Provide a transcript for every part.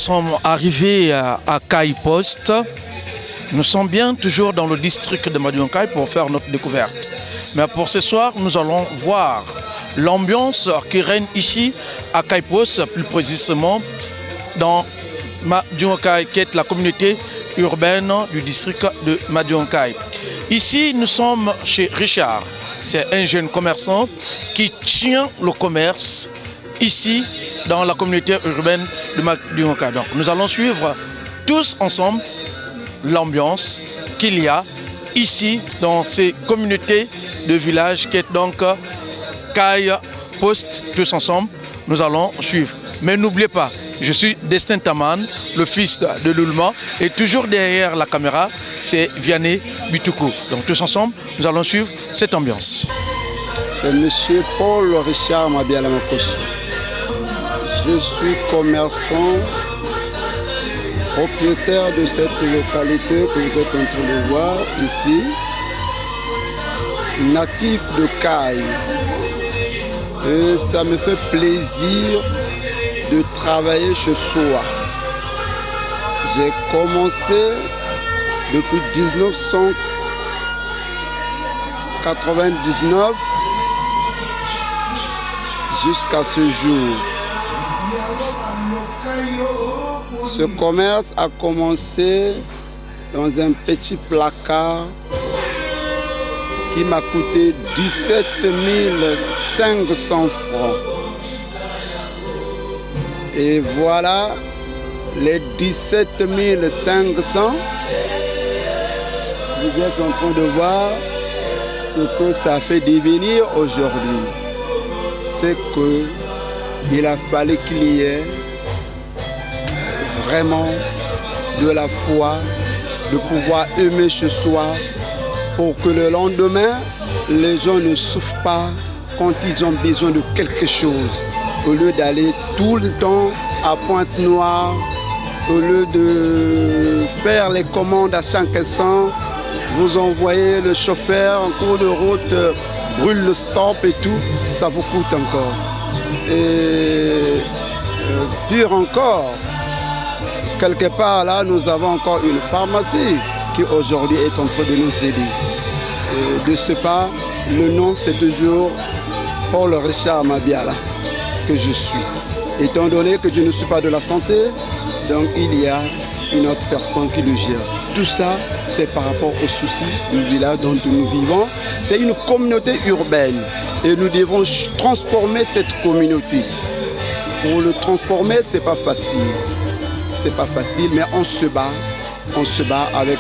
sommes arrivés à Kai Post. Nous sommes bien toujours dans le district de Madiouankai pour faire notre découverte. Mais pour ce soir, nous allons voir l'ambiance qui règne ici à Kai Post, plus précisément dans Madiouankai, qui est la communauté urbaine du district de Madiouankai. Ici, nous sommes chez Richard. C'est un jeune commerçant qui tient le commerce ici dans la communauté urbaine de Madiouankai. Donc, nous allons suivre tous ensemble l'ambiance qu'il y a ici dans ces communautés de village qui est donc Kai Post. Tous ensemble, nous allons suivre. Mais n'oubliez pas, je suis Destin Taman, le fils de Lulma, et toujours derrière la caméra, c'est Vianney Bitoukou. Donc tous ensemble, nous allons suivre cette ambiance. C'est M. Paul Richard Mabiala-Makosso. Je suis commerçant, propriétaire de cette localité que vous êtes en train de voir ici, natif de Kai. Et ça me fait plaisir de travailler chez soi. J'ai commencé depuis 1999 jusqu'à ce jour. Ce commerce a commencé dans un petit placard qui m'a coûté 17 500 francs. Et voilà les 17 500. Vous êtes en train de voir ce que ça fait devenir aujourd'hui. C'est qu'il a fallu qu'il y ait vraiment de la foi, de pouvoir aimer chez soi, pour que le lendemain, les gens ne souffrent pas quand ils ont besoin de quelque chose. Au lieu d'aller tout le temps à Pointe-Noire, au lieu de faire les commandes à chaque instant, vous envoyez le chauffeur en cours de route, brûle le stop et tout, ça vous coûte encore. Et pire encore, quelque part là, nous avons encore une pharmacie qui aujourd'hui est en train de nous aider. Et de ce pas, le nom c'est toujours Paul Richard Mabiala que je suis. Étant donné que je ne suis pas de la santé, donc il y a une autre personne qui le gère. Tout ça, c'est par rapport aux soucis du village dont nous vivons. C'est une communauté urbaine et nous devons transformer cette communauté. Pour le transformer, c'est pas facile. C'est pas facile, mais on se bat avec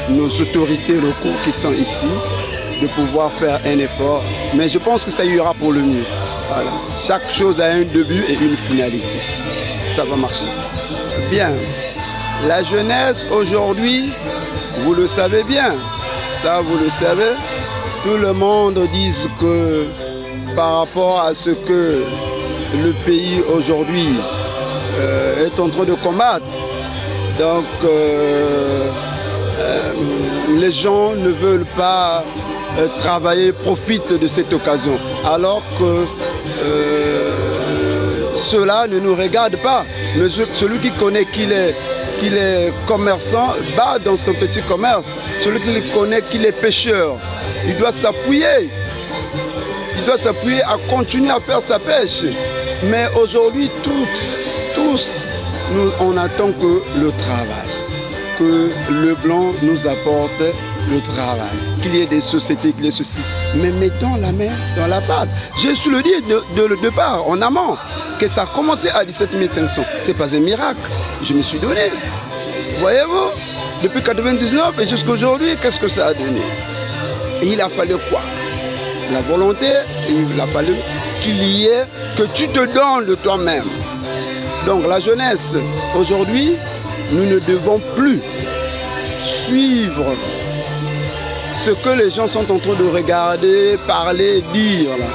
nos autorités locaux qui sont ici, de pouvoir faire un effort. Mais je pense que ça ira pour le mieux. Voilà. Chaque chose a un début et une finalité. Ça va marcher. Bien. La jeunesse aujourd'hui, vous le savez bien. Ça, vous le savez. Tout le monde dit que par rapport à ce que le pays aujourd'hui est en train de combattre, donc les gens ne veulent pas travailler, profitent de cette occasion, alors que cela ne nous regarde pas. Mais celui qui connaît qu'il est commerçant, bat dans son petit commerce. Celui qui connaît qu'il est pêcheur, il doit s'appuyer. Il doit s'appuyer à continuer à faire sa pêche. Mais aujourd'hui, tous, nous, on attend que le travail, que le blanc nous apporte le travail, qu'il y ait des sociétés, qu'il y ait ceci. Mais mettons la main dans la pâte. J'ai su le dire de départ, en amont, que ça a commencé à 17 500. Ce n'est pas un miracle. Je me suis donné. Voyez-vous, depuis 1999 et jusqu'à aujourd'hui, qu'est-ce que ça a donné? Et il a fallu quoi? La volonté, et il a fallu qu'il y ait, que tu te donnes de toi-même. Donc la jeunesse, aujourd'hui, nous ne devons plus suivre ce que les gens sont en train de regarder, parler, dire. Là.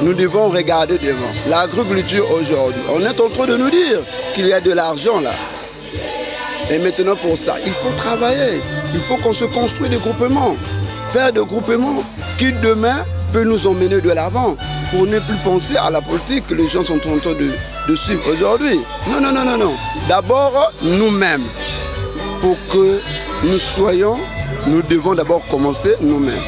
Nous devons regarder devant. L'agriculture aujourd'hui, on est en train de nous dire qu'il y a de l'argent là. Et maintenant pour ça, il faut travailler. Il faut qu'on se construise des groupements. Faire des groupements qui demain peut nous emmener de l'avant. Pour ne plus penser à la politique que les gens sont en train de suivre aujourd'hui. Non, non, non, non, non. D'abord, nous-mêmes. Pour que nous soyons, nous devons d'abord commencer nous-mêmes.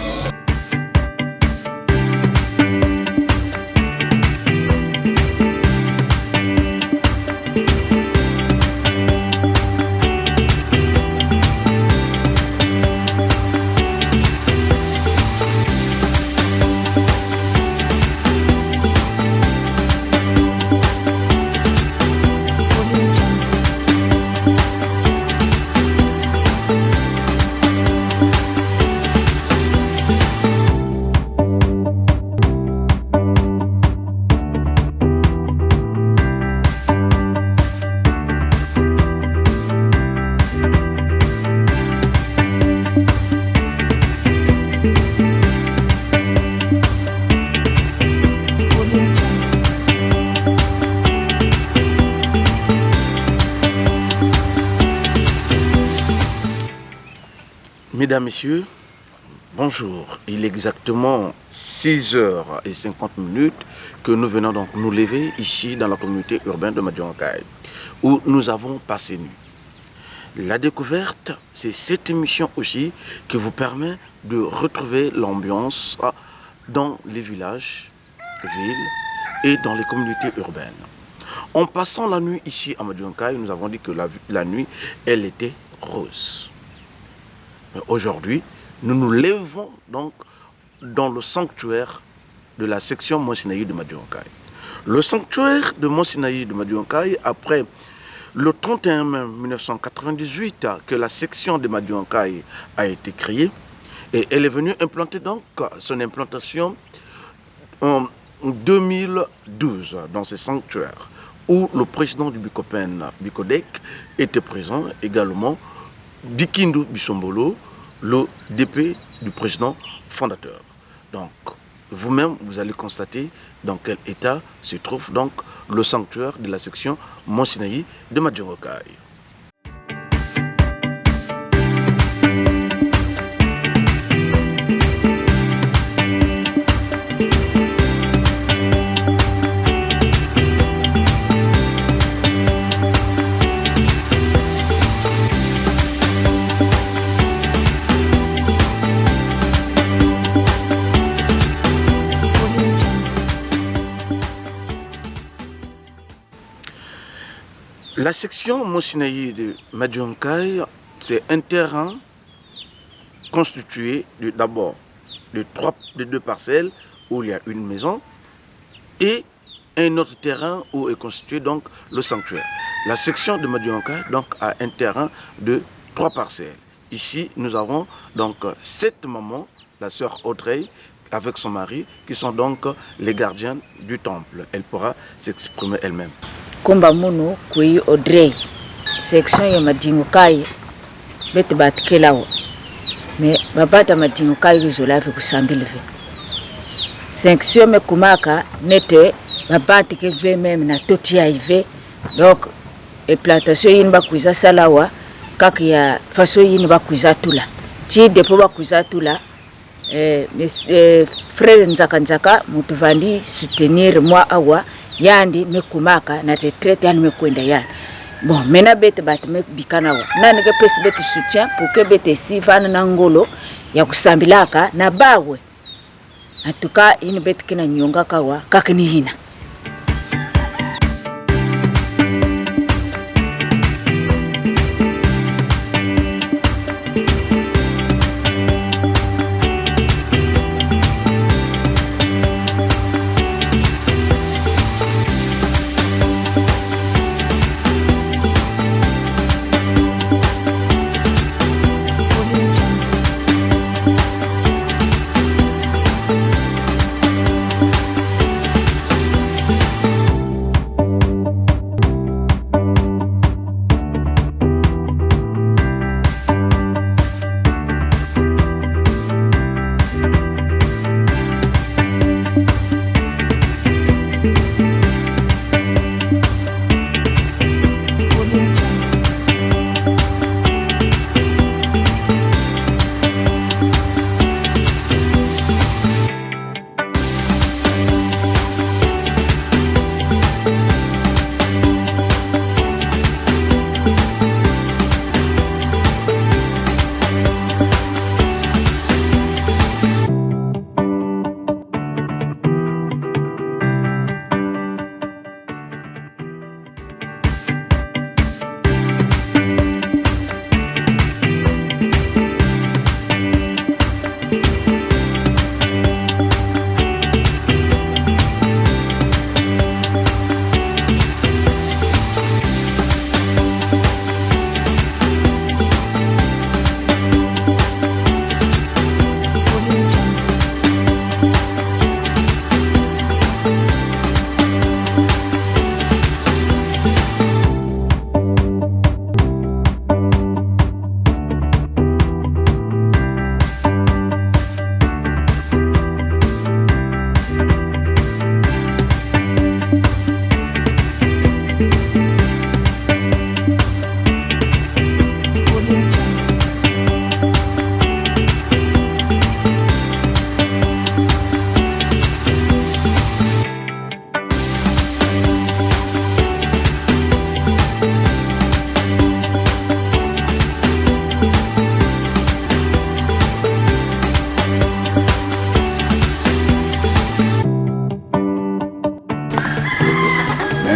Mesdames, Messieurs, bonjour. Il est exactement 6h50 que nous venons donc nous lever ici dans la communauté urbaine de Madiouankaï, où nous avons passé nuit. La découverte, c'est cette émission aussi qui vous permet de retrouver l'ambiance dans les villages, villes et dans les communautés urbaines. En passant la nuit ici à Madiouankaï, nous avons dit que la nuit, elle était rose. Aujourd'hui, nous nous levons donc dans le sanctuaire de la section Mont Sinaï de Madiouankaï. Le sanctuaire de Mont Sinaï de Madiouankaï, après le 31 mai 1998 que la section de Madiouankaï a été créée, et elle est venue implanter donc son implantation en 2012 dans ce sanctuaire où le président du Bikopen, Bikodek, était présent également. Bikindu Bissombolo, le DP du président fondateur. Donc, vous-même, vous allez constater dans quel état se trouve donc le sanctuaire de la section Mont Sinaï de Madiouankaï. La section Mont Sinaï de Madiouankaï, c'est un terrain constitué d'abord de deux parcelles où il y a une maison et un autre terrain où est constitué donc le sanctuaire. La section de Madiouankaï donc a un terrain de 3 parcelles. Ici, nous avons donc 7 mamans, la sœur Audrey avec son mari, qui sont donc les gardiennes du temple. Elle pourra s'exprimer elle-même. Komba Munu Kui Audrey, section ya Madiouankaï, bete batkelawo. Mais babata Madiouankaï rizolave kusambilve. Section me kumaka nete babati ke ve même na totia ive. Donc et plantation yin ba kuiza salawa kaki ya faso yin ba kuiza tula. Ti depo ba kuiza tula frère Nzaka mutuvandi soutenir moi awa yandi mekumaka na retraite yani mekwenda ya bon mena bete bat me bikana wa nani ke pesi bete soutien pour que bete sivana na ngolo ya kusambilaka na bawe atuka ini bete kina nyonga kawa kakini hina.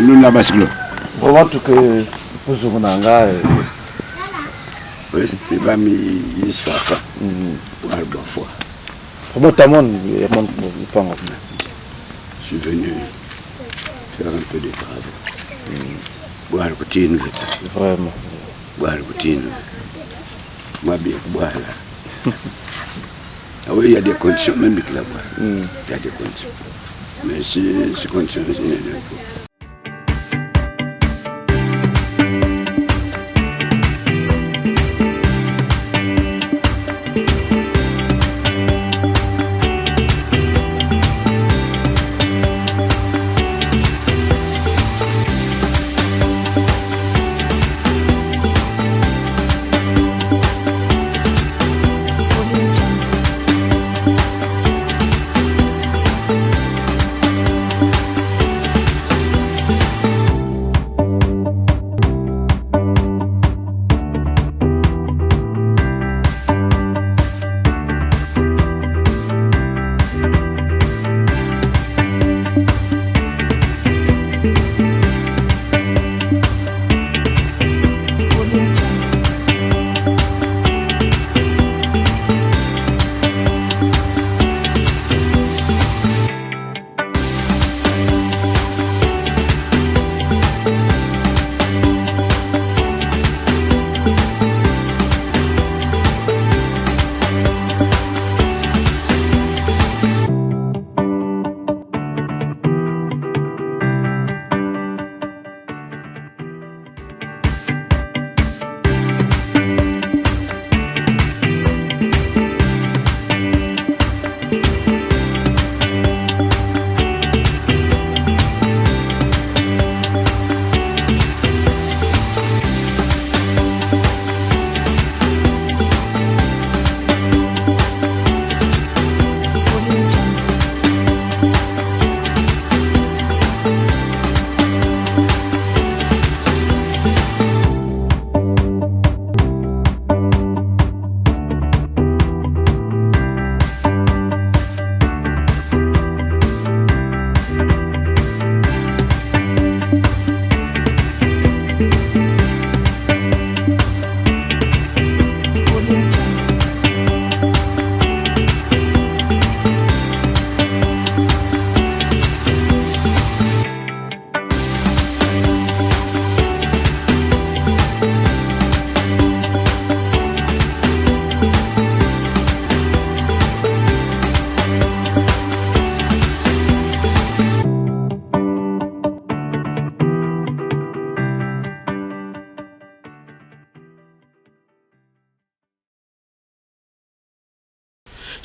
nous la bascule. Comment tu que vous vous n'avez oui, il va m'y faire. Comment tu as je suis venu faire un peu de travaux. Boire le poutine. Vraiment. Boire le poutine. Moi bien boire là. Ah oui, il y a des conditions, même là-bas. Il y a des conditions. Mais ces conditions, je n'ai pas.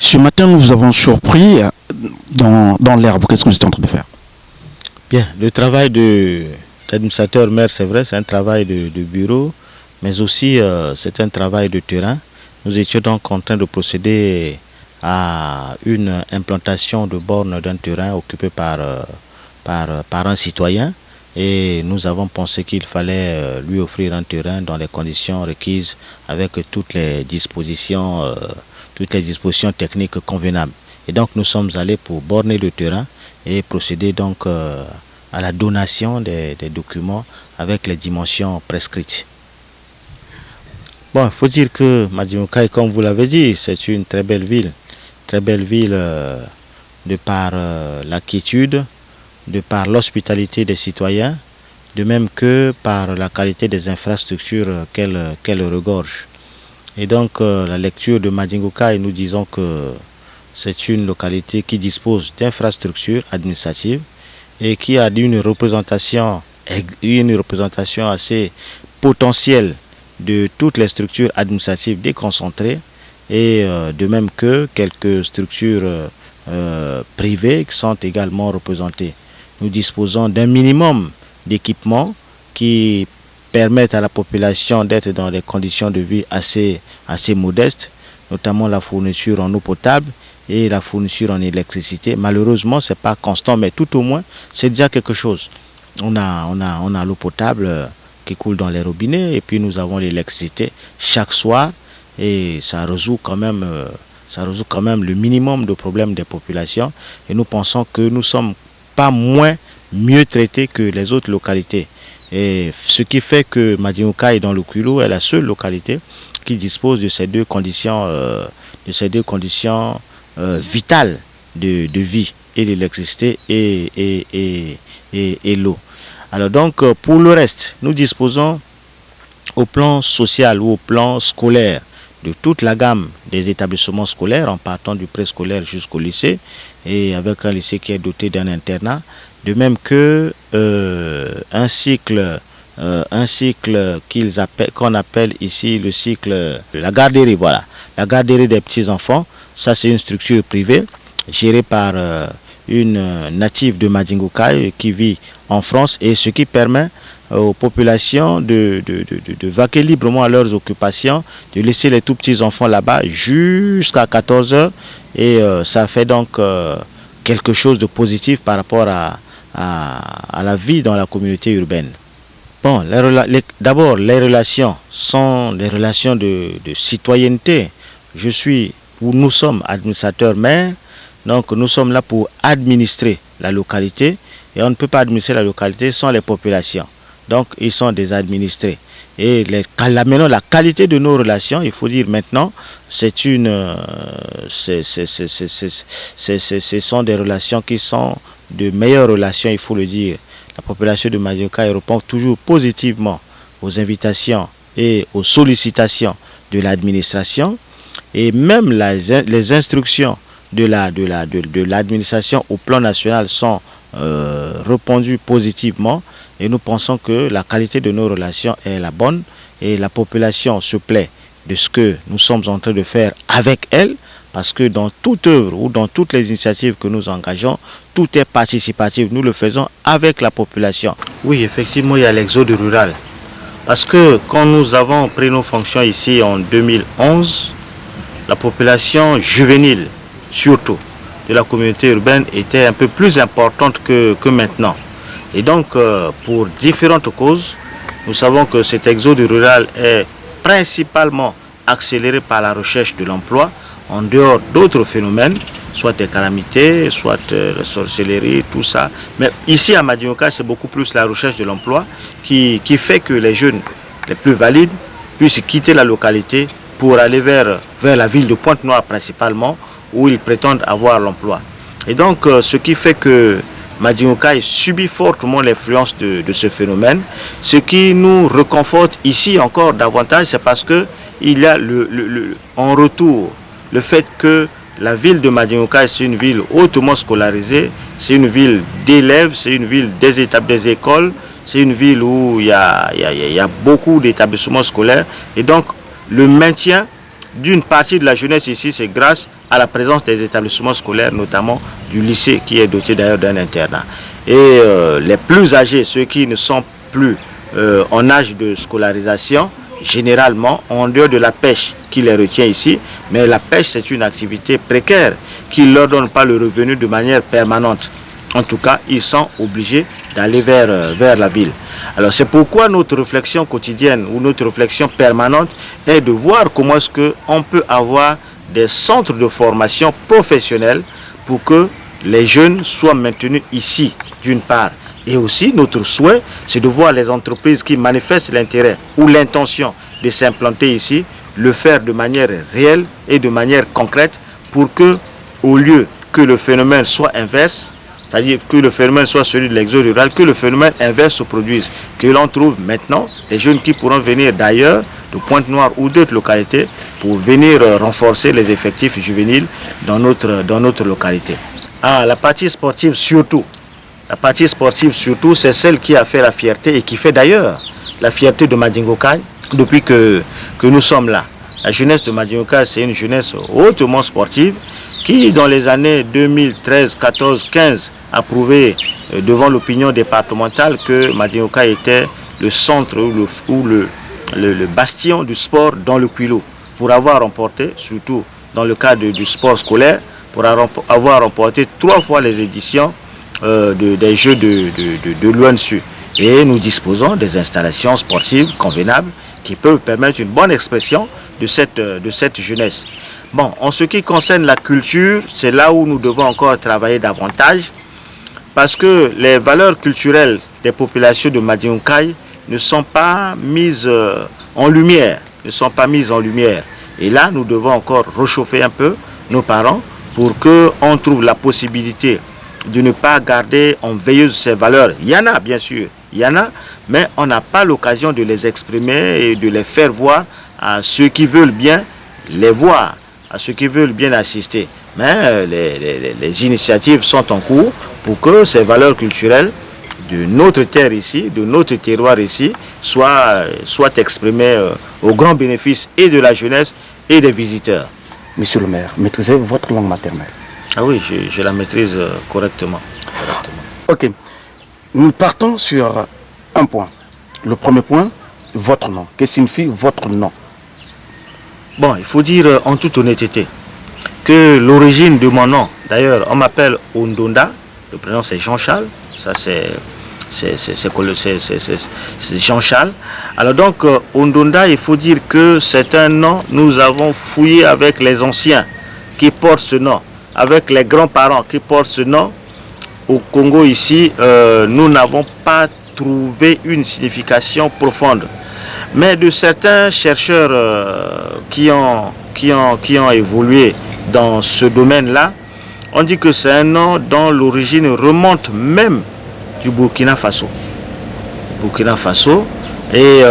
Ce matin, nous vous avons surpris dans l'herbe. Qu'est-ce que vous êtes en train de faire? Bien, le travail d'administrateur maire, c'est vrai, c'est un travail de bureau, mais aussi c'est un travail de terrain. Nous étions donc en train de procéder à une implantation de bornes d'un terrain occupé par un citoyen, et nous avons pensé qu'il fallait lui offrir un terrain dans les conditions requises avec toutes les dispositions techniques convenables. Et donc nous sommes allés pour borner le terrain et procéder donc à la donation des documents avec les dimensions prescrites. Bon, il faut dire que Madimokai, comme vous l'avez dit, c'est une très belle ville de par la quiétude, de par l'hospitalité des citoyens, de même que par la qualité des infrastructures qu'elle regorge. Et donc la lecture de Madimokai, nous disons que c'est une localité qui dispose d'infrastructures administratives et qui a une représentation assez potentielle de toutes les structures administratives déconcentrées, et de même que quelques structures privées qui sont également représentées. Nous disposons d'un minimum d'équipements qui permettent à la population d'être dans des conditions de vie assez modestes, notamment la fourniture en eau potable et la fourniture en électricité. Malheureusement, ce n'est pas constant, mais tout au moins, c'est déjà quelque chose. On a l'eau potable qui coule dans les robinets, et puis nous avons l'électricité chaque soir, et ça résout quand même le minimum de problèmes des populations, et nous pensons que nous ne sommes pas moins mieux traitée que les autres localités. Et ce qui fait que Madioukai dans le Kwilu est la seule localité qui dispose de ces deux conditions, vitales de vie, et l'électricité et l'eau. Alors donc pour le reste, nous disposons au plan social ou au plan scolaire de toute la gamme des établissements scolaires, en partant du préscolaire jusqu'au lycée, et avec un lycée qui est doté d'un internat, de même que un cycle qu'on appelle ici le cycle de la garderie, voilà, la garderie des petits-enfants. Ça, c'est une structure privée gérée par une native de Madingokai qui vit en France, et ce qui permet aux populations de vaquer librement à leurs occupations, de laisser les tout petits enfants là-bas jusqu'à 14 h, et ça fait donc quelque chose de positif par rapport à la vie dans la communauté urbaine. Bon, d'abord, les relations sont des relations de citoyenneté. Nous sommes administrateurs maires, donc nous sommes là pour administrer la localité, et on ne peut pas administrer la localité sans les populations. Donc ils sont des administrés. Et maintenant, la qualité de nos relations, il faut dire maintenant, ce sont des relations qui sont de meilleures relations, il faut le dire. La population de Madingokai répond toujours positivement aux invitations et aux sollicitations de l'administration, et même les instructions de l'administration au plan national sont répondues positivement, et nous pensons que la qualité de nos relations est la bonne, et la population se plaît de ce que nous sommes en train de faire avec elle, parce que dans toute œuvre ou dans toutes les initiatives que nous engageons, tout est participatif. Nous le faisons avec la population. Oui, effectivement, il y a l'exode rural. Parce que quand nous avons pris nos fonctions ici en 2011, la population juvénile, surtout de la communauté urbaine, était un peu plus importante que maintenant. Et donc, pour différentes causes, nous savons que cet exode rural est principalement accéléré par la recherche de l'emploi, en dehors d'autres phénomènes, soit des calamités, soit la sorcellerie, tout ça. Mais ici à Madingokai, c'est beaucoup plus la recherche de l'emploi qui fait que les jeunes les plus valides puissent quitter la localité pour aller vers la ville de Pointe-Noire principalement, où ils prétendent avoir l'emploi. Et donc, ce qui fait que Madingokai subit fortement l'influence de ce phénomène. Ce qui nous réconforte ici encore davantage, c'est parce que il y a en retour le fait que la ville de Madingokai, c'est une ville hautement scolarisée, c'est une ville d'élèves, c'est une ville des écoles, c'est une ville où il y a beaucoup d'établissements scolaires. Et donc, le maintien d'une partie de la jeunesse ici, c'est grâce à la présence des établissements scolaires, notamment du lycée qui est doté d'ailleurs d'un internat. Et les plus âgés, ceux qui ne sont plus en âge de scolarisation, généralement, en dehors de la pêche qui les retient ici, mais la pêche c'est une activité précaire qui ne leur donne pas le revenu de manière permanente. En tout cas, ils sont obligés d'aller vers la ville. Alors c'est pourquoi notre réflexion quotidienne ou notre réflexion permanente est de voir comment est-ce qu'on peut avoir des centres de formation professionnelle pour que les jeunes soient maintenus ici, d'une part. Et aussi, notre souhait, c'est de voir les entreprises qui manifestent l'intérêt ou l'intention de s'implanter ici, le faire de manière réelle et de manière concrète, pour que, au lieu que le phénomène soit inverse, c'est-à-dire que le phénomène soit celui de l'exode rural, que le phénomène inverse se produise, que l'on trouve maintenant des jeunes qui pourront venir d'ailleurs, de Pointe-Noire ou d'autres localités, pour venir renforcer les effectifs juvéniles dans notre localité. Ah, la partie sportive surtout. La partie sportive surtout, c'est celle qui a fait la fierté et qui fait d'ailleurs la fierté de Madingokai depuis que nous sommes là. La jeunesse de Madingokai, c'est une jeunesse hautement sportive qui, dans les années 2013, 14, 15, a prouvé devant l'opinion départementale que Madingokai était le centre ou le bastion du sport dans le Kwilu, pour avoir remporté, surtout dans le cadre du sport scolaire, pour avoir remporté 3 fois les éditions des Jeux de l'ONSU. Et nous disposons des installations sportives convenables qui peuvent permettre une bonne expression de cette jeunesse. Bon, en ce qui concerne la culture, c'est là où nous devons encore travailler davantage, parce que les valeurs culturelles des populations de Madiunkai ne sont pas mises en lumière, Et là, nous devons encore réchauffer un peu nos parents pour qu'on trouve la possibilité de ne pas garder en veilleuse ces valeurs. Il y en a, bien sûr, mais on n'a pas l'occasion de les exprimer et de les faire voir à ceux qui veulent bien les voir, à ceux qui veulent bien assister. Mais les initiatives sont en cours pour que ces valeurs culturelles de notre terre ici, de notre terroir ici, soient exprimées au grand bénéfice et de la jeunesse et des visiteurs. Monsieur le maire, maîtrisez votre langue maternelle? Ah oui, je la maîtrise correctement. Ok, nous partons sur un point. Le premier point, votre nom. Que signifie votre nom? Bon, il faut dire en toute honnêteté que l'origine de mon nom, d'ailleurs, on m'appelle Ondonda, le prénom c'est Jean-Charles, ça c'est Jean-Charles. Alors donc, Ondonda, il faut dire que c'est un nom, nous avons fouillé avec les anciens qui portent ce nom, avec les grands-parents qui portent ce nom. Au Congo ici, nous n'avons pas trouvé une signification profonde. Mais de certains chercheurs qui ont évolué dans ce domaine-là, on dit que c'est un nom dont l'origine remonte même du Burkina Faso. Et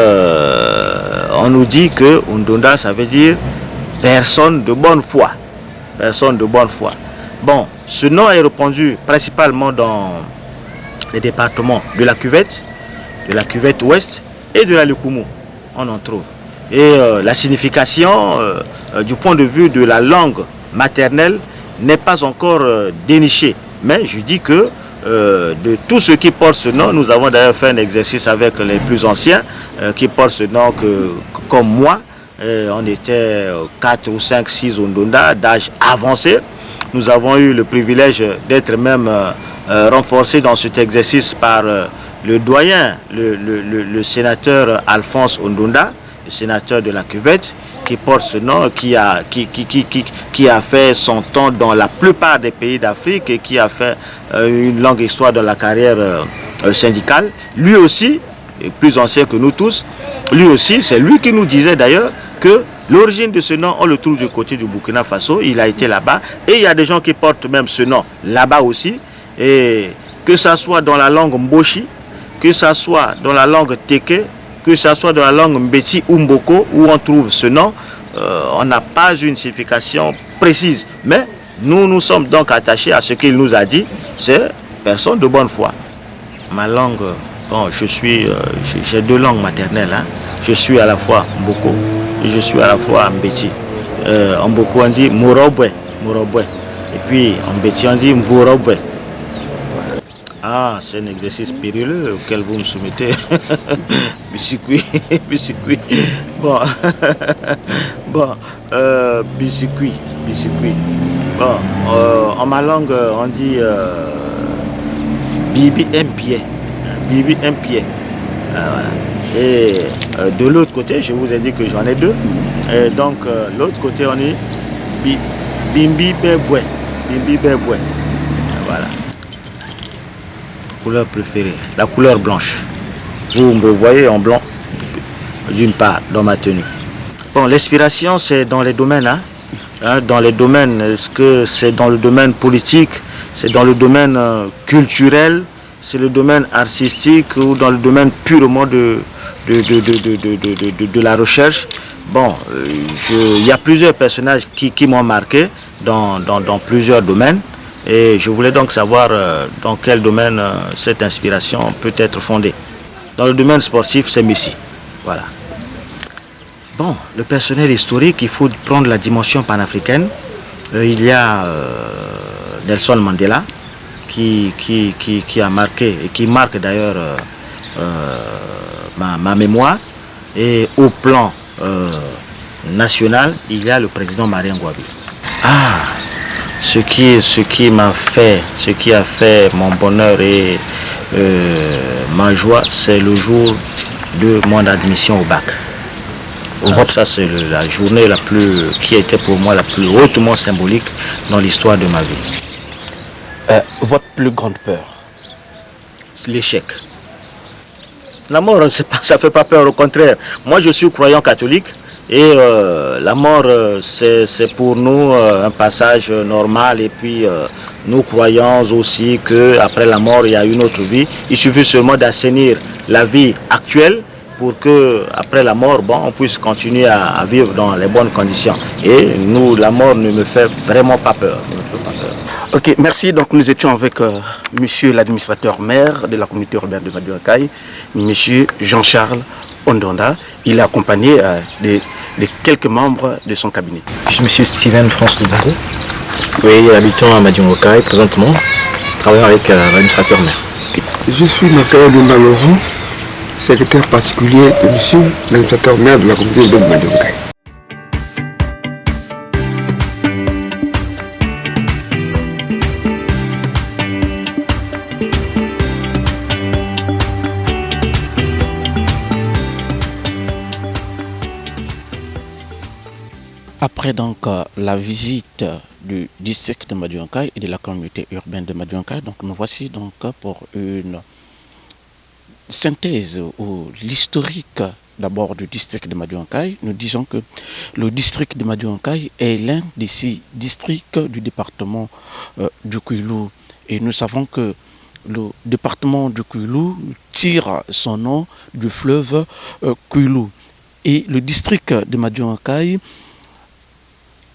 on nous dit que Ondonda, ça veut dire personne de bonne foi. Bon, ce nom est répandu principalement dans les départements de la Cuvette ouest et de la Likoumou. On en trouve. Et la signification du point de vue de la langue maternelle n'est pas encore dénichée. Mais je dis que de tous ceux qui portent ce nom, nous avons d'ailleurs fait un exercice avec les plus anciens qui portent ce nom comme moi. On était 4 ou 5, 6 Ondonda d'âge avancé. Nous avons eu le privilège d'être même renforcés dans cet exercice par le doyen, le sénateur Alphonse Ondonda, le sénateur de la Cuvette, qui porte ce nom, qui a fait son temps dans la plupart des pays d'Afrique et qui a fait une longue histoire dans la carrière syndicale. Lui aussi, plus ancien que nous tous, lui aussi, c'est lui qui nous disait d'ailleurs que l'origine de ce nom, on le trouve du côté du Burkina Faso. Il a été là-bas et il y a des gens qui portent même ce nom là-bas aussi. Et que ça soit dans la langue Mboshi, que ça soit dans la langue Teke, que ça soit dans la langue Mbeti ou Mboko, où on trouve ce nom, on n'a pas une signification précise. Mais nous sommes donc attachés à ce qu'il nous a dit, c'est personne de bonne foi. Ma langue, bon, j'ai 2 langues maternelles. Hein. Je suis à la fois Mboko et je suis à la fois Mbeti. En Mboko on dit Morobwe. Et puis en Mbeti on dit Mvorobwe. Ah, c'est un exercice périlleux auquel vous me soumettez. Biscuit. Bon, biscuit. Bon, en ma langue, on dit Bibi Mpié. Voilà. Et de l'autre côté, je vous ai dit que j'en ai 2. Et donc, l'autre côté, on dit Bimbi Bebwe. Voilà. Couleur préférée, la couleur blanche. Vous me voyez en blanc, d'une part, dans ma tenue. Bon, l'inspiration, c'est dans les domaines. Dans les domaines, est-ce que c'est dans le domaine politique, c'est dans le domaine culturel, c'est le domaine artistique ou dans le domaine purement de la recherche. Bon, il y a plusieurs personnages qui m'ont marqué dans plusieurs domaines. Et je voulais donc savoir dans quel domaine cette inspiration peut être fondée. Dans le domaine sportif, c'est Messi. Voilà. Bon, le personnel historique, il faut prendre la dimension panafricaine. Il y a Nelson Mandela qui a marqué et qui marque d'ailleurs ma mémoire. Et au plan national, il y a le président Marien Ngouabi. Ah, ce qui a fait mon bonheur et ma joie, c'est le jour de mon admission au bac. Ça, c'est la journée qui a été pour moi la plus hautement symbolique dans l'histoire de ma vie. Votre plus grande peur? l'échec. La mort, ça ne fait pas peur, au contraire. Moi, je suis croyant catholique et la mort, c'est pour nous un passage normal. Et puis, nous croyons aussi qu'après la mort, il y a une autre vie. Il suffit seulement d'assainir la vie actuelle pour qu'après la mort, bon, on puisse continuer à vivre dans les bonnes conditions. Et nous, la mort ne me fait vraiment pas peur. Ne me fait pas peur. Ok, merci. Donc nous étions avec monsieur l'administrateur maire de la communauté urbaine de Madiouakaï, monsieur Jean-Charles Ondonda. Il est accompagné de quelques membres de son cabinet. Je suis monsieur Steven France Lubango, oui, habitant à Madiouakaï présentement, travaillant avec l'administrateur maire. Je suis Makaï Laurent, secrétaire particulier de monsieur l'administrateur maire de la communauté urbaine de Madiouakaï. Après donc la visite du district de Madiouakaï et de la communauté urbaine de Madiouakaï, donc nous voici donc pour une synthèse ou l'historique d'abord du district de Madiouakaï. Nous disons que le district de Madiouakaï est l'un des 6 districts du département du Kouilou. Et nous savons que le département du Kouilou tire son nom du fleuve Kouilou. Et le district de Madiouakaï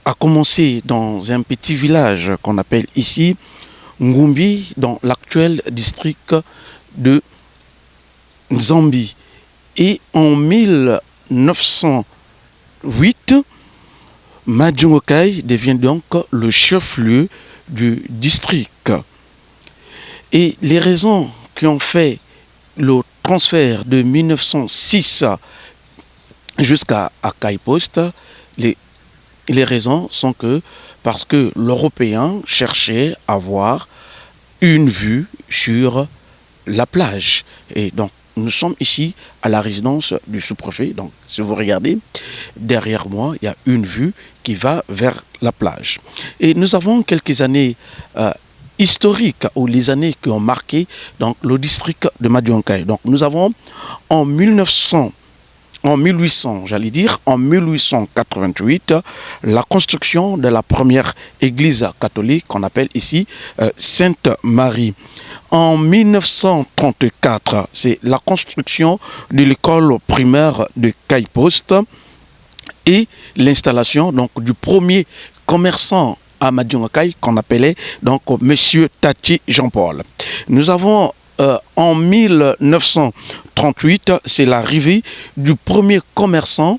a commencé dans un petit village qu'on appelle ici Ngumbi, dans l'actuel district de Nzambi. Et en 1908, Madiouakaï devient donc le chef-lieu du district. Et les raisons qui ont fait le transfert de 1906 jusqu'à Akai Post, les raisons sont que parce que l'Européen cherchait à avoir une vue sur la plage. Et donc nous sommes ici à la résidence du sous-préfet. Donc si vous regardez, derrière moi, il y a une vue qui va vers la plage. Et nous avons quelques années historiques, ou les années qui ont marqué donc, le district de Madiouakaï. Donc nous avons en 1888, la construction de la première église catholique qu'on appelle ici Sainte-Marie. En 1934, c'est la construction de l'école primaire de Kaipost et l'installation donc du premier commerçant à Madiouakaï qu'on appelait donc Monsieur Tati Jean-Paul. Nous avons en 1938, c'est l'arrivée du premier commerçant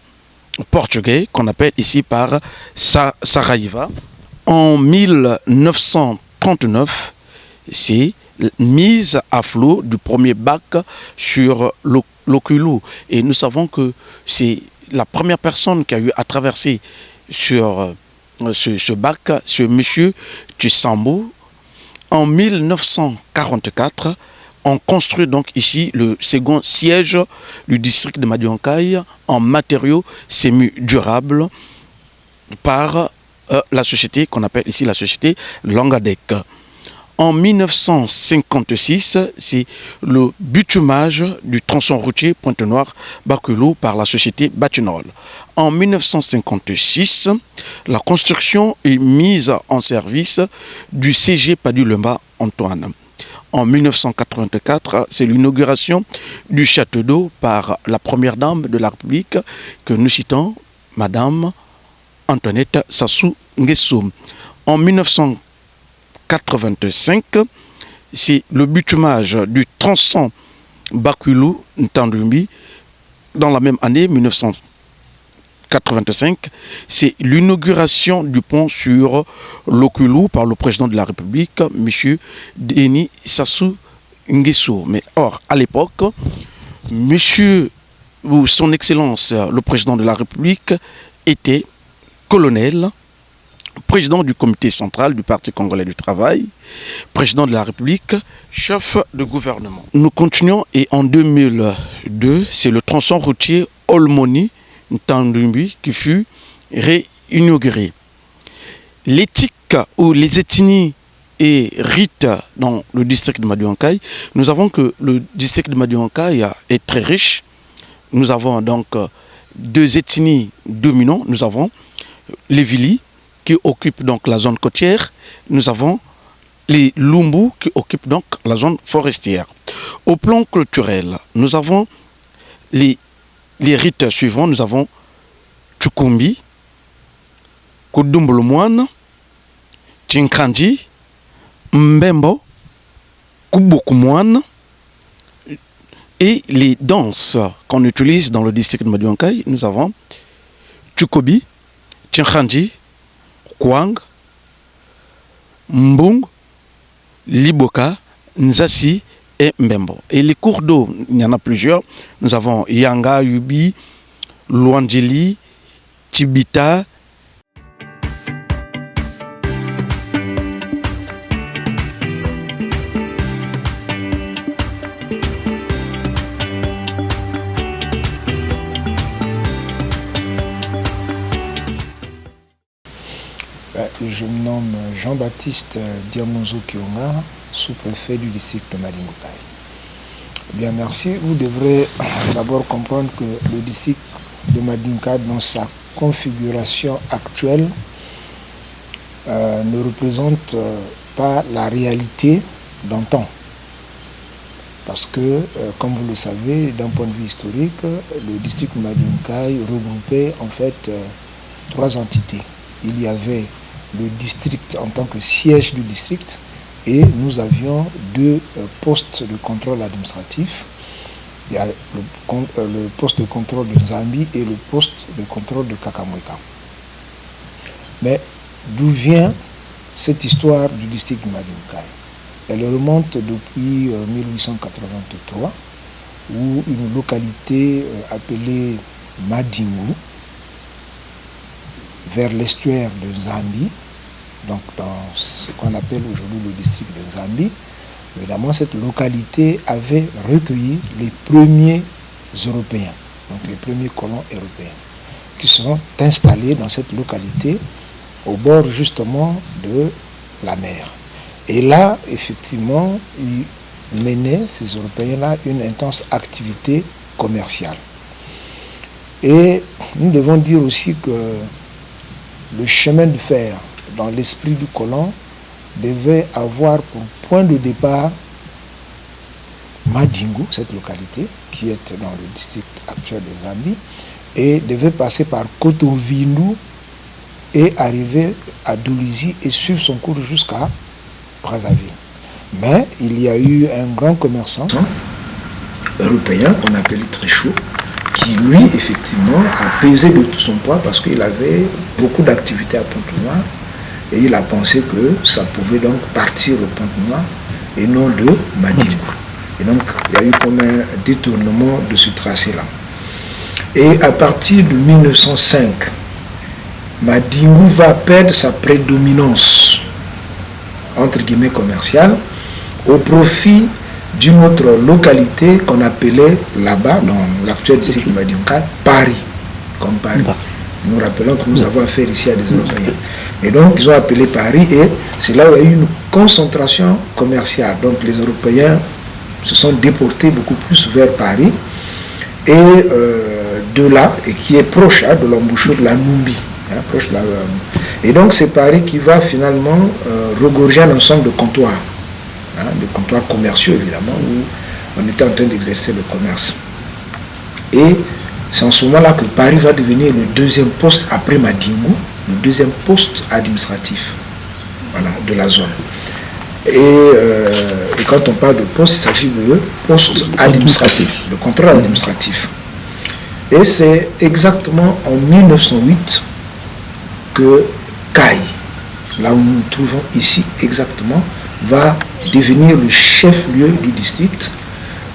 portugais qu'on appelle ici par Saraiva. En 1939, c'est mise à flot du premier bac sur l'Okulou. Et nous savons que c'est la première personne qui a eu à traverser sur ce bac, ce monsieur Tsambo. En 1944, on construit donc ici le second siège du district de Madiouakaï en matériaux semi-durables par la société qu'on appelle ici la société Langadec. En 1956, c'est le bitumage du tronçon routier Pointe-Noire-Bakulou par la société Batinol. En 1956, la construction est mise en service du CG Padulemba Antoine. En 1984, c'est l'inauguration du château d'eau par la première dame de la République que nous citons, Madame Antoinette Sassou Nguesso. En 1985, c'est le bitumage du tronçon Bakulou-Ntandumbi. Dans la même année, 1985, c'est l'inauguration du pont sur l'Okulou par le président de la République, M. Denis Sassou Nguesso. Mais or, à l'époque, monsieur ou son Excellence, le président de la République, était colonel, président du comité central du Parti congolais du travail, président de la République, chef de gouvernement. Nous continuons et en 2002, c'est le tronçon routier Olmoni Ntandumbi qui fut réinauguré. L'éthique ou les ethnies et rites dans le district de Madiouankaï, nous avons que le district de Madiouankaï est très riche. Nous avons donc deux ethnies dominantes. Nous avons les Vili qui occupent donc la zone côtière. Nous avons les Lumbu qui occupent donc la zone forestière. Au plan culturel, nous avons les rites suivants. Nous avons Tchukumbi, Koudumbulumouane, Tchinkandi, Mbembo, Kubukumouane, et les danses qu'on utilise dans le district de Madiouankaï, nous avons Tchukobi, Tchinkandi, Kwang, Mbung, Liboka, Nzasi et Mbembo. Et les cours d'eau, il y en a plusieurs. Nous avons Yanga, Yubi, Luandjili, Tibita. Je me nomme Jean-Baptiste Diamonzo Kionga, sous-préfet du district de Madiouankaï. Bien, merci. Vous devrez d'abord comprendre que le district de Madiouankaï, dans sa configuration actuelle, ne représente pas la réalité d'antan. Parce que, comme vous le savez, d'un point de vue historique, le district de Madiouankaï regroupait en fait 3 entités. Il y avait le district en tant que siège du district et nous avions 2 postes de contrôle administratif. Il y a le poste de contrôle de Nzambi et le poste de contrôle de Kakamweka. Mais d'où vient cette histoire du district de Madiouankaï? Elle remonte depuis 1883 où une localité appelée Madingu, vers l'estuaire de Nzambi, donc dans ce qu'on appelle aujourd'hui le district de Nzambi, évidemment cette localité avait recueilli les premiers Européens, donc les premiers colons européens, qui se sont installés dans cette localité au bord justement de la mer. Et là, effectivement, ils menaient, ces Européens-là, une intense activité commerciale. Et nous devons dire aussi que le chemin de fer dans l'esprit du colon devait avoir pour point de départ Madingu, cette localité qui est dans le district actuel de Nzambi, et devait passer par Kotovindu et arriver à Dolisie et suivre son cours jusqu'à Brazzaville. Mais il y a eu un grand commerçant européen qu'on appelait Tréchaud, qui lui, effectivement, a pesé de tout son poids parce qu'il avait beaucoup d'activités à Pointe-Noire et il a pensé que ça pouvait donc partir de Pointe-Noire et non de Madingu. Et donc, il y a eu comme un détournement de ce tracé-là. Et à partir de 1905, Madingu va perdre sa prédominance, entre guillemets, commerciale, au profit d'une autre localité qu'on appelait là-bas, dans l'actuel district de Madiouankaï, Paris, comme Paris. Nous rappelons que nous avons affaire ici à des Européens. Et donc, ils ont appelé Paris et c'est là où il y a eu une concentration commerciale. Donc, les Européens se sont déportés beaucoup plus vers Paris. Et de là, et qui est proche de l'embouchure de la Numbi. Proche de la, et donc, c'est Paris qui va finalement regorger un ensemble de comptoirs. Des comptoirs commerciaux évidemment où on était en train d'exercer le commerce. Et c'est en ce moment-là que Paris va devenir le deuxième poste après Madingu, le deuxième poste administratif, voilà, de la zone. Et quand on parle de poste, il s'agit de poste administratif, de contrôle administratif. Et c'est exactement en 1908 que Kai, là où nous nous trouvons ici exactement, va devenir le chef-lieu du district.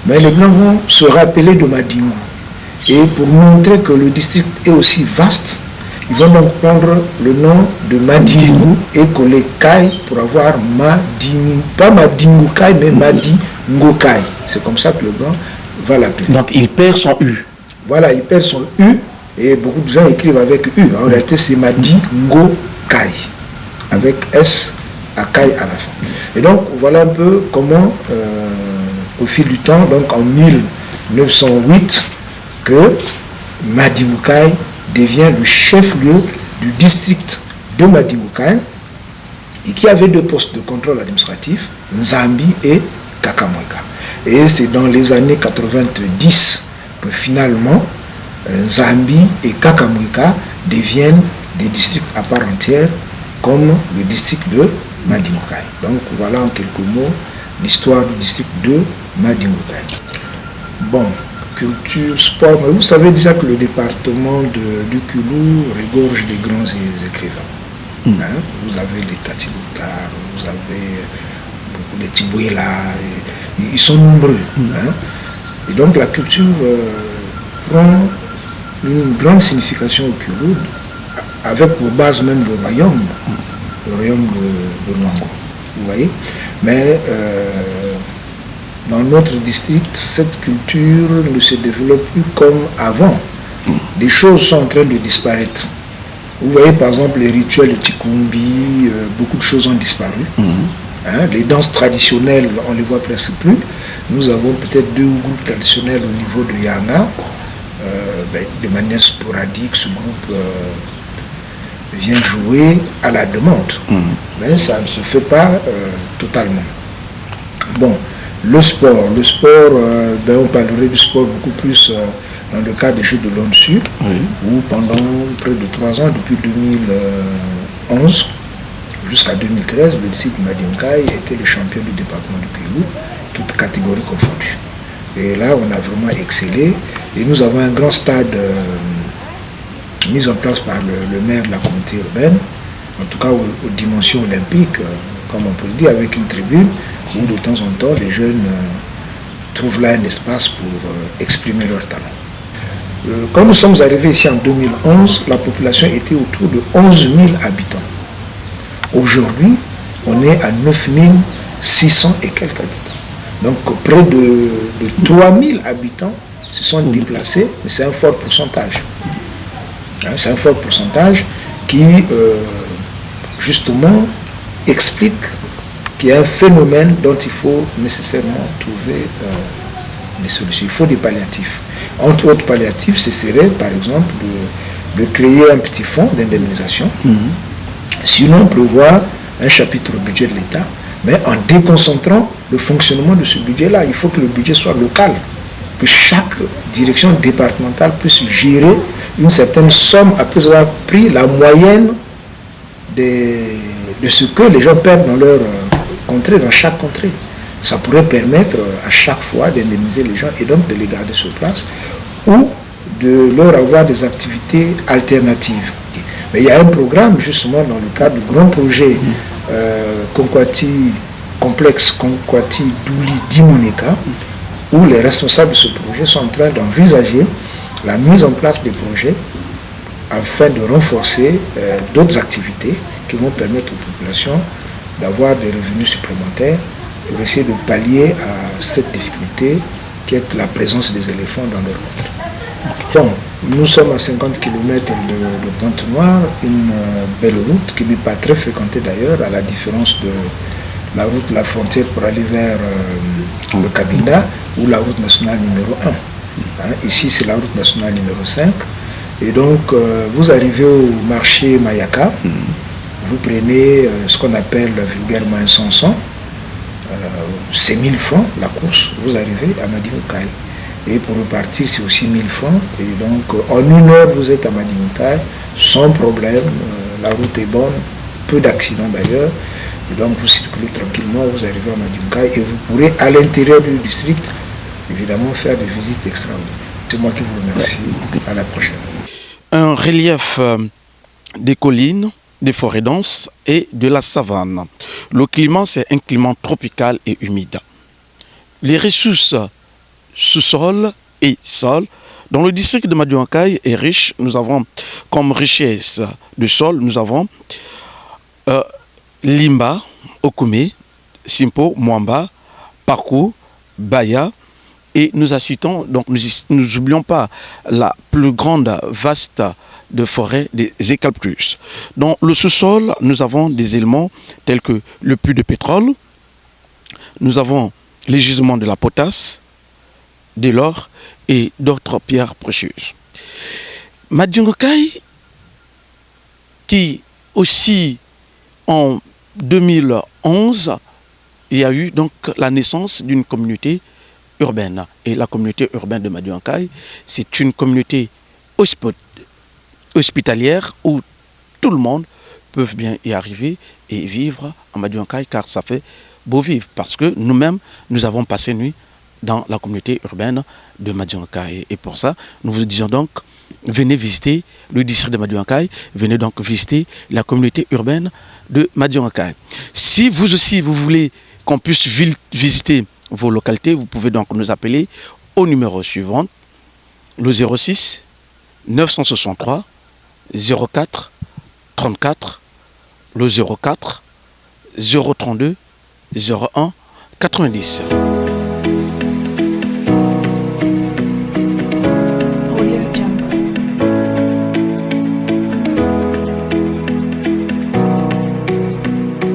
Mais les Blancs vont se rappeler de Madingu. Et pour montrer que le district est aussi vaste, ils vont donc prendre le nom de Madingu et coller Kai pour avoir Madingu. Pas Madingu Kai, mais Madingu Kai. C'est comme ça que le Blanc va l'appeler. Donc il perd son U. Voilà, il perd son U. Et beaucoup de gens écrivent avec U. En réalité, c'est Madingu Kai. Avec S Akai à la fin. Et donc, voilà un peu comment, au fil du temps, donc en 1908, que Madimoukai devient le chef-lieu du district de Madimoukai, et qui avait 2 postes de contrôle administratif, Nzambi et Kakamweka. Et c'est dans les années 90 que finalement, Nzambi et Kakamweka deviennent des districts à part entière, comme le district de Madimoukai. Donc voilà en quelques mots l'histoire du district de Madimoukai. Bon, culture, sport, mais vous savez déjà que le département du Kulou regorge des grands écrivains. Hein? Vous avez les Tati Loutar, vous avez beaucoup les Tibouela, ils sont nombreux. Hein? Et donc la culture prend une grande signification au Kulou, avec pour base même le royaume de Luango. Vous voyez? Mais dans notre district, cette culture ne se développe plus comme avant. Des choses sont en train de disparaître. Vous voyez par exemple les rituels de Tikumbi, beaucoup de choses ont disparu. Hein, les danses traditionnelles, on ne les voit presque plus. Nous avons peut-être 2 groupes traditionnels au niveau de Yanga. De manière sporadique, ce groupe vient jouer à la demande. Mais ça ne se fait pas totalement. Bon, le sport, on parlerait du sport beaucoup plus dans le cadre des Jeux de l'ONSU, où pendant près de 3 ans, depuis 2011 jusqu'à 2013, le district de Madimoukai était le champion du département du Kulou, toutes catégories confondues. Et là, on a vraiment excellé. Et nous avons un grand stade mis en place par le maire de la communauté urbaine, en tout cas aux dimensions olympiques, comme on peut le dire, avec une tribune où de temps en temps les jeunes trouvent là un espace pour exprimer leur talent. Quand nous sommes arrivés ici en 2011, la population était autour de 11 000 habitants. Aujourd'hui, on est à 9 600 et quelques habitants. Donc près de 3 000 habitants se sont déplacés, mais c'est un fort pourcentage. Hein, c'est un fort pourcentage qui, justement, explique qu'il y a un phénomène dont il faut nécessairement trouver des solutions. Il faut des palliatifs. Entre autres palliatifs, ce serait, par exemple, de créer un petit fonds d'indemnisation. Sinon, prévoir un chapitre au budget de l'État, mais en déconcentrant le fonctionnement de ce budget-là. Il faut que le budget soit local, que chaque direction départementale puisse gérer une certaine somme après avoir pris la moyenne de ce que les gens perdent dans leur contrée, dans chaque contrée. Ça pourrait permettre à chaque fois d'indemniser les gens et donc de les garder sur place ou de leur avoir des activités alternatives. Mais il y a un programme justement dans le cadre du grand projet complexe Konkwati Douli Dimoneka, où les responsables de ce projet sont en train d'envisager la mise en place des projets afin de renforcer d'autres activités qui vont permettre aux populations d'avoir des revenus supplémentaires pour essayer de pallier à cette difficulté qui est la présence des éléphants dans leur contrée. Bon, nous sommes à 50 km de Pointe-Noire, une belle route qui n'est pas très fréquentée d'ailleurs, à la différence de la route de la frontière pour aller vers le Cabinda ou la route nationale numéro 1. Hein, ici, c'est la route nationale numéro 5. Et donc, vous arrivez au marché Mayaka, vous prenez ce qu'on appelle vulgairement un 100, c'est 1000 francs la course, vous arrivez à Madimoukai. Et pour repartir, c'est aussi 1000 francs. Et donc, en 1 heure, vous êtes à Madimoukai, sans problème, la route est bonne, peu d'accidents d'ailleurs. Et donc, vous circulez tranquillement, vous arrivez à Madimoukai et vous pourrez, à l'intérieur du district, évidemment, faire des visites extraordinaires. C'est moi qui vous remercie. À la prochaine. Un relief des collines, des forêts denses et de la savane. Le climat, c'est un climat tropical et humide. Les ressources sous-sol et sol dans le district de Madimoukai est riche. Nous avons comme richesse de sol, nous avons Limba, Okume, Simpo, Mwamba, Pakou, Baya, Et nous assistons, donc nous n'oublions pas la plus grande, vaste de forêt des eucalyptus. Dans le sous-sol, nous avons des éléments tels que le puits de pétrole, nous avons les gisements de la potasse, de l'or et d'autres pierres précieuses. Madiangokai, qui aussi en 2011, il y a eu donc la naissance d'une communauté urbaine. Et la communauté urbaine de Madiangokai, c'est une communauté hospitalière où tout le monde peut bien y arriver et vivre en Madiangokai, car ça fait beau vivre, parce que nous-mêmes, nous avons passé nuit dans la communauté urbaine de Madiangokai. Et pour ça, nous vous disons donc, venez visiter le district de Madiangokai, venez donc visiter la communauté urbaine de Madiangokai. Si vous aussi, vous voulez qu'on puisse visiter vos localités, vous pouvez donc nous appeler au numéro suivant, le 06 963 04 34, le 04 032 01 90.